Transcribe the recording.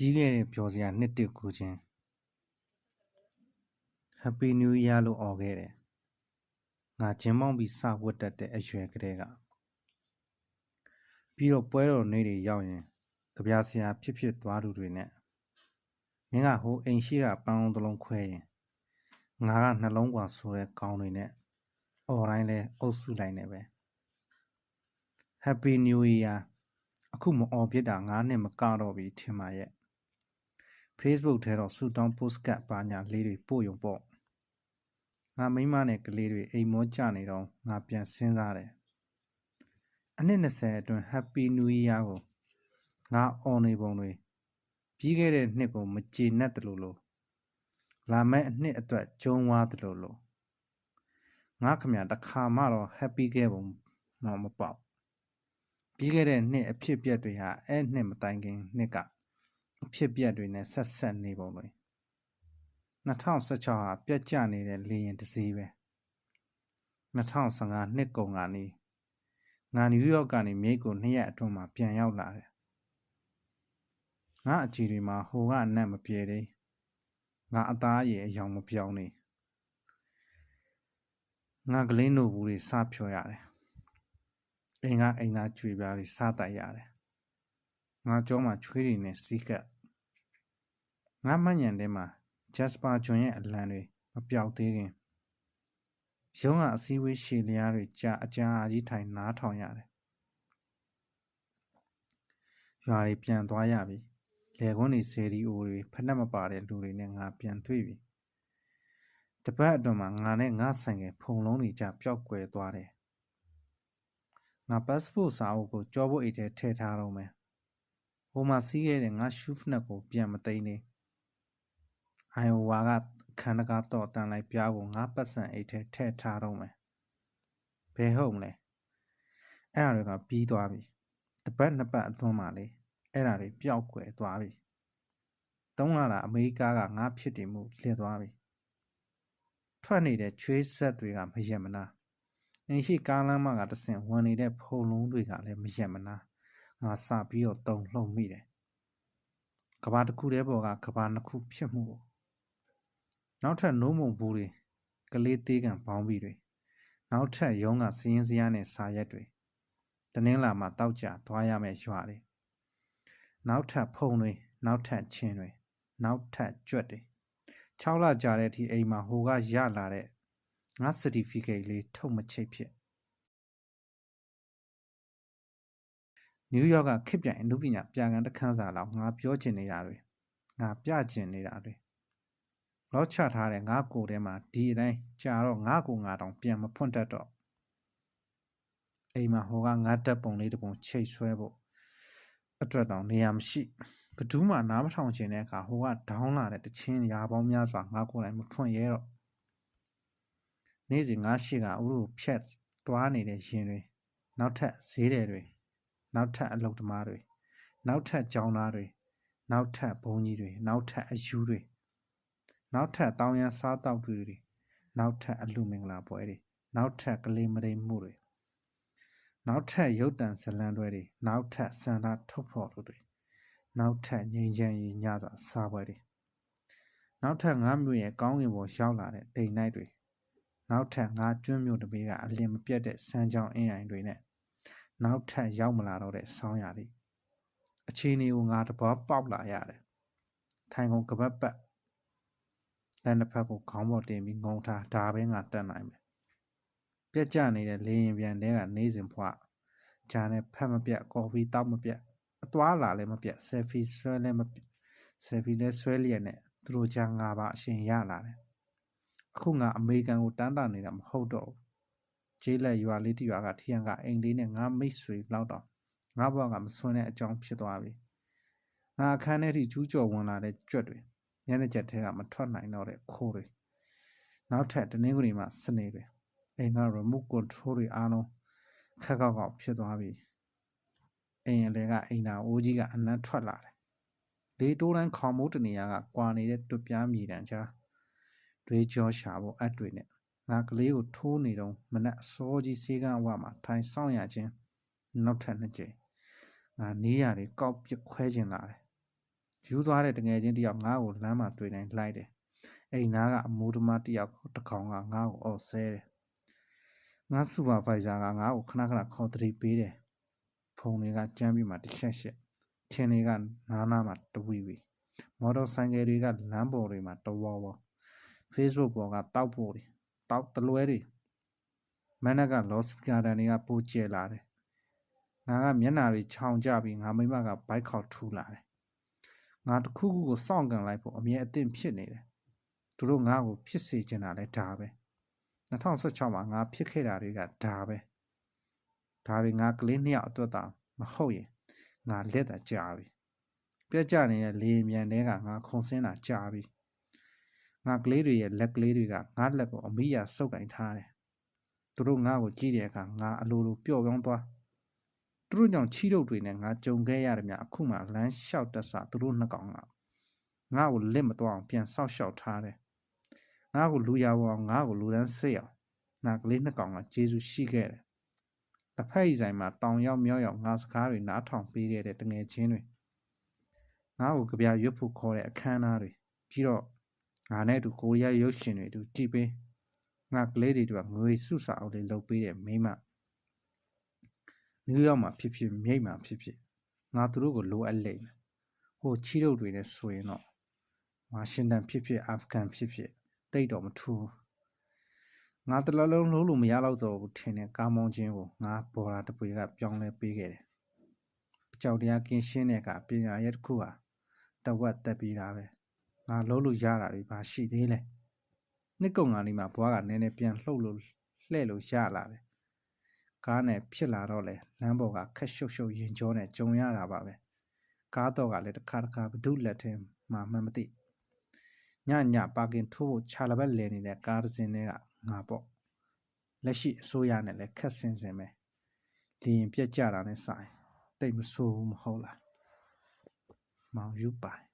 ပြီးခဲ့တဲ့ပျော်စရာနှစ်တစ်ကိုချင်း Happy New Year လို့អော်ခဲ့တယ်ငါဂျင်းမောင်းပြီးစဝတ်တက်တဲ့အရွယ်ကလေးကပြီးတော့ပွဲတော်နေ့တွေရောက်ရင်ကြပြဆရာဖြစ်သွားသူတွေနဲ့မင်းကဟိုအိမ်ရှိကပန်းလုံးတစ်လုံးခွဲရင်ငါကနှလုံးကွာဆိုတဲ့ကောင်းတွေနဲ့អော်တိုင်းလဲအုပ်စုလိုက်နေပဲ Happy New Year အခုမអော်ပြစ်တာ9နှစ်မကတော့ပြီထင်ပါရဲ့ Facebook ထဲတော့ဆူတောင်း post ကပါညာလေးတွေပို့ရုံပေါ့ငါမိမနဲ့ကလေးတွေအိမ်မောကြနေတော့ငါပြန်စဉ်းစားတယ်အနှစ်20အတွင်း Happy New Year ကိုငါអော်နေပုံတွေပြီးခဲ့တဲ့နှစ်ကိုမကြေနပ်တယ်လို့လာမယ့်အနှစ်အတွက်ကျုံးဝါတယ်လို့ငါခမရတခါမှတော့ Happy ခဲ့ပုံမပေါက်ပြီးခဲ့တဲ့နှစ်အဖြစ်ပြက်တွေဟာအဲ့နှစ်မတိုင်ခင်နှစ်ကအဖြစ်ပြက်တွေနဲ့ဆက်နေပုံတွေ2016ဟာပြက်ကျနေတဲ့လေရင်တစ်စီးပဲ2015နှစ်ကုန်ကနေငါနယူးယောက်ကနေမြိတ်ကို2ရက်အတွင်းမှာပြန်ရောက်လာတယ်ငါအကြည့်တွေမှာဟိုကအနက်မပြေသေးငါအသားရည်အယောင်မပြောင်းနေငါကလေးနို့ဘူးတွေစဖြော်ရတယ်အိမ်သားကြွေပြားတွေစားတိုက်ရတယ်ငါကြောမှာချွေးတွေနဲ့စီးကပ်ငါမှညံထဲမှာဂျက်စပါဂျွန်ရဲ့အလံတွေမပြောက်သေးခင်ရုံးကအစည်းအဝေးရှည်လျားတွေကြာအကြာကြီးထိုင်နားထောင်ရတယ်ရွာတွေပြန်သွားရပြီလယ်ကွန်းတွေဆယ်ဒီအိုတွေဖက်နှက်မပါတဲ့လူတွေနဲ့ငါပြန်တွေ့ပြီတပတ်အတွင်းမှာငါနဲ့ငါဆိုင်ကဖုံလုံးတွေကြာပျောက်ကွယ်သွားတယ်ငါ passport စာအုပ်ကိုကြောဖို့အိတ်ထဲထည့်ထားတော့မယ်ဟိုမှာစီးခဲ့တဲ့ငါရှူးဖနက်ကိုပြန်မသိမ်းနေအိုင်အိုဝါကခန္ဓာကတော့တန်လိုက်ပြားကိုငါပတ်စံအိတ်ထဲထည့်ထားတော့မယ်ဘယ်ဟုတ်မလဲအဲ့ဒါတွေကပြီးသွားပြီတပတ်နှစ်ပတ်အတွင်းမှာလေအဲ့ဒါတွေပျောက်ကွယ်သွားပြီ3လတာအမေရိကကငါဖြစ်တည်မှုလစ်သွားပြီထွက်နေတဲ့ချွေးဆက်တွေကမရက်မနာအင်းရှိကားလမ်းမကတဆင့်ဝင်နေတဲ့ဖုံလုံးတွေကလည်းမရက်မနာငါစပြီးတော့တုံလှုပ်မိတယ်ကဘာတစ်ခုတည်းပေါ်ကကဘာနှစ်ခုဖြစ်မှုနောက်ထပ်နိုးမုံဘူးတွေကလေးသေးကံပေါင်းပြီးတွေနောက်ထပ်ရုံးကစရင်စရားနဲ့စာရက်တွေတနင်္လာမှာတောက်ကြသွားရမယ့်ရွာတွေနောက်ထပ်ဖုံတွေနောက်ထပ်ချင်းတွေနောက်ထပ်ကြွက်တွေ6လကြာတဲ့အထိအိမ်မှာဟိုကရလာတဲ့ငါ certificate လေးထုတ်မချိတ်ဖြစ်နယူးယောက်ကခေတ်ပြိုင်အနုပညာပြကန်တခန်းစာလောက်ငါပြောချင်နေတာတွေငါပြချင်နေတာတွေလောချထားတဲ့ငါကိုယ်ထဲမှာဒီအတိုင်းကြာတော့ငါကိုငါတောင်ပြန်မဖွင့်တတ်တော့အိမ်မှာဟိုကငါတက်ပုံလေးတစ်ပုံချိတ်ဆွဲဖို့အတွက်တောင်နေရာမရှိဘသူမှနားမထောင်ချင်တဲ့အခါဟိုကဒေါင်းလာတဲ့တချင်းရာပေါင်းများစွာငါကိုယ်တိုင်မဖွင့်ရဲတော့နေ့စဉ်ငါရှိကဥရုဖြက်တွားနေတဲ့ရင်တွေနောက်ထပ်ဈေးတွေနောက်ထပ်အလုပ်သမားတွေနောက်ထပ်ကျောင်းသားတွေနောက်ထပ်ဘုန်းကြီးတွေနောက်ထပ်အယူတွေနောက်ထပ်တောင်းရန်စားတောက်တွေနောက်ထပ်အလူမင်္ဂလာပွဲတွေနောက်ထပ်ကလေးမရိမှုတွေနောက်ထပ်ရုပ်တံဇလံတွေနောက်ထပ်စန္ဒထုတ်ဖော်တွေနောက်ထပ်ငြိမ်းချမ်းရေးညစာစားပွဲတွေနောက်ထပ်ငါမျိုးရဲ့ကောင်းကင်ပေါ်ရောက်လာတဲ့ဒိန်နိုင်တွေနောက်ထပ်ငါကျွန်းမျိုးတစ်ပေကအလင်းမပြတ်တဲ့စမ်းချောင်းအင်းအိုင်တွေနဲ့နောက်ထပ်ရောက်မလာတော့တဲ့ဆောင်းရာတွေအခြေအနေကိုငါတဘောပေါက်လာရတယ်ထိုင်ကုန်ကပတ်ပတ်လက်နှစ်ဖက်ကိုခေါင်းပေါ်တင်ပြီးငုံထားဒါပဲငါတက်နိုင်မယ်ပြက်ကျနေတဲ့လေရင်ပြန်တဲကနေစဉ်ဖွာဂျာနဲ့ဖက်မပြတ်ကော်ဖီတောက်မပြတ်အသွားလာလည်းမပြတ်ဆယ်ဖီဆွဲလည်းမပြတ်ဆယ်ဖီလည်းဆွဲလျက်နဲ့သူတို့ကြားငါပါအရှင်ရလာတယ်အခုငါအမေရိကန်ကိုတန်းတာနေတာမဟုတ်တော့ဘူးကျေးလက်ရွာလေးတရွာကထီယန်ကအိမ်လေးနဲ့ငါမိတ်ဆွေလောက်တော့ငါဘဝကမဆွန်းတဲ့အကြောင်းဖြစ်သွားပြီငါအခန်းထဲထိကျူးကျော်ဝင်လာတဲ့ကြွက်တွေညနေချက်ထဲကမထွက်နိုင်တော့တဲ့ခိုးတွေနောက်ထပ်တနင်္ဂနွေမှာစနေတွေအိမ်က remote control တွေအားလုံးခက်ကောက်ဖြစ်သွားပြီအိမ်အလဲကအိမ်သာအိုးကြီးကအနံ့ထွက်လာတယ်လေတိုးတိုင်းခေါင်မိုးတနေရာကကွာနေတဲ့တွပြားမြေတံကြားတွေးကြောရှာဖို့အပ်တွေနဲ့ငါကလေးကိုထိုးနေတော့မနက်အစောကြီးဆေးကန်းအဝမှာထိုင်ဆောင်ရခြင်းနောက်ထပ်2ကြိမ်ငါနေရတွေကောက်ပစ်ခွဲခြင်းလာတယ် ယူသွားတဲ့တငယ်ချင်းတယောက်ငါ့ကိုလမ်းမှာတွေ့တိုင်းလိုက်တယ်အိမ်နားကအမိုးတမတယောက်တစ်ကောင်ကငါ့ကိုအော်ဆဲတယ်ငါစူပါဗိုက်ဇာကငါ့ကိုခဏခေါ်သတိပေးတယ်ဖုန်းတွေကကြမ်းပြီးမှတစ်ချက်ရှက်ထင်းတွေကနားမှာတဝီဝီမော်တော်ဆိုင်ကယ်တွေကလမ်းပေါ်တွေမှာတဝေါဝေါ Facebook ပေါ်ကတောက်ဖို့တွေတောက်တလွဲတွေမနက်ကလော့စပီကာတန်တွေကပိုကျဲလာတယ်ငါကမျက်နှာတွေခြောင်ကြပြီးငါမိမကဘိုက်ခေါက်ထူလာတယ်ငါတခုခုကိုစောင့်ကန်လိုက်ဖို့အမြဲအသင့်ဖြစ်နေတယ်သူတို့ငါ့ကိုဖြစ်စေချင်တာလဲဒါပဲ2016မှာငါဖြစ်ခဲ့တာတွေကဒါပဲဒါတွေငါကလေး2ယောက်အတွက်သာမဟုတ်ရင်ငါလက်သာကြာပြီပြက်ကြနေတဲ့လေမြန်တွေကငါခုံစင်းတာကြာပြီငါကလေးတွေရဲ့လက်ကလေးတွေကငါလက်ကိုအမိယာစုပ်ကင်ထားတယ်သူတို့ငါ့ကိုကြည့်တဲ့အခါငါအလိုလိုပျော့ပြောင်းသွားသူတို့ကြောင့်ချီးတုပ်တွေနဲ့ငါကြုံခဲ့ရတယ်များအခုမှလမ်းလျှောက်တက်စာသူတို့နှစ်ကောင်ကငါ့ကိုလစ်မသွားအောင်ပြန်ဆောက်ရှောက်ထားတယ်ငါ့ကိုလူရအောင်ငါ့ကိုလူတန်းစိတ်အောင်ငါကလေးနှစ်ကောင်ကကျေးဇူးရှိခဲ့တယ်တစ်ဖက်ဆိုင်မှာတောင်ရောက်မြောက်ရောက်ငါစကားတွေနားထောင်ပေးခဲ့တဲ့တငယ်ချင်းတွေငါ့ကိုကြပြရွတ်ဖို့ခေါ်တဲ့အခမ်းအနားတွေပြီးတော့ငါနဲ့အတူကိုရီးယားရုပ်ရှင်တွေအတူကြည့်ပေးငါကလေးတွေတို့ကငွေစုစာအုပ်လေးလုပ်ပေးတဲ့မိမနယူးယောက်မှာဖြစ်ဖြစ်မြိတ်မှာဖြစ်ဖြစ်ငါသူတို့ကိုလိုအပ်လိမ့်မယ်ဟိုချီတုပ်တွေနဲ့ဆိုရင်တော့ဝါရှင်တန်ဖြစ်ဖြစ်အာဖဂန်ဖြစ်ဖြစ်တိတ်တော့မထူးငါတလလုံးလုံးလို့မရတော့ဘူးထင်တဲ့ကားမောင်းခြင်းကိုငါဘော်လာတပွေကပြောင်းလဲပေးခဲ့တယ်ကြောက်တရားကင်းရှင်းတဲ့အခါပညာရဲ့တစ်ခုဟာတဝက်တက်ပြီးတာပဲငါလုံးလို့ရတာတွေပါရှိသေးလဲနှစ်ကုံကနေမှဘွားကနည်းနည်းပြန်လှုပ်လို့လှဲ့လို့ရလာတယ်ကားနဲ့ဖြစ်လာတော့လေလမ်းပေါ်ကခက်ရှုပ်ရှုပ်ရင်ကြောနဲ့ကြုံရတာပါပဲကားတော့ကလည်းတစ်ခါဘဒုလက်ထဲမှာမှမသိညပါကင်ထိုးဖို့ခြာလဘက်လဲနေတဲ့ကားတစ်စင်းတွေကငါပေါ့လက်ရှိအစိုးရနဲ့လည်းခက်ဆင်ဆင်ပဲလေရင်ပြက်ကြတာနဲ့ဆိုင်တိတ်မဆိုးဘူးမဟုတ်လားမောင်ယူပိုင်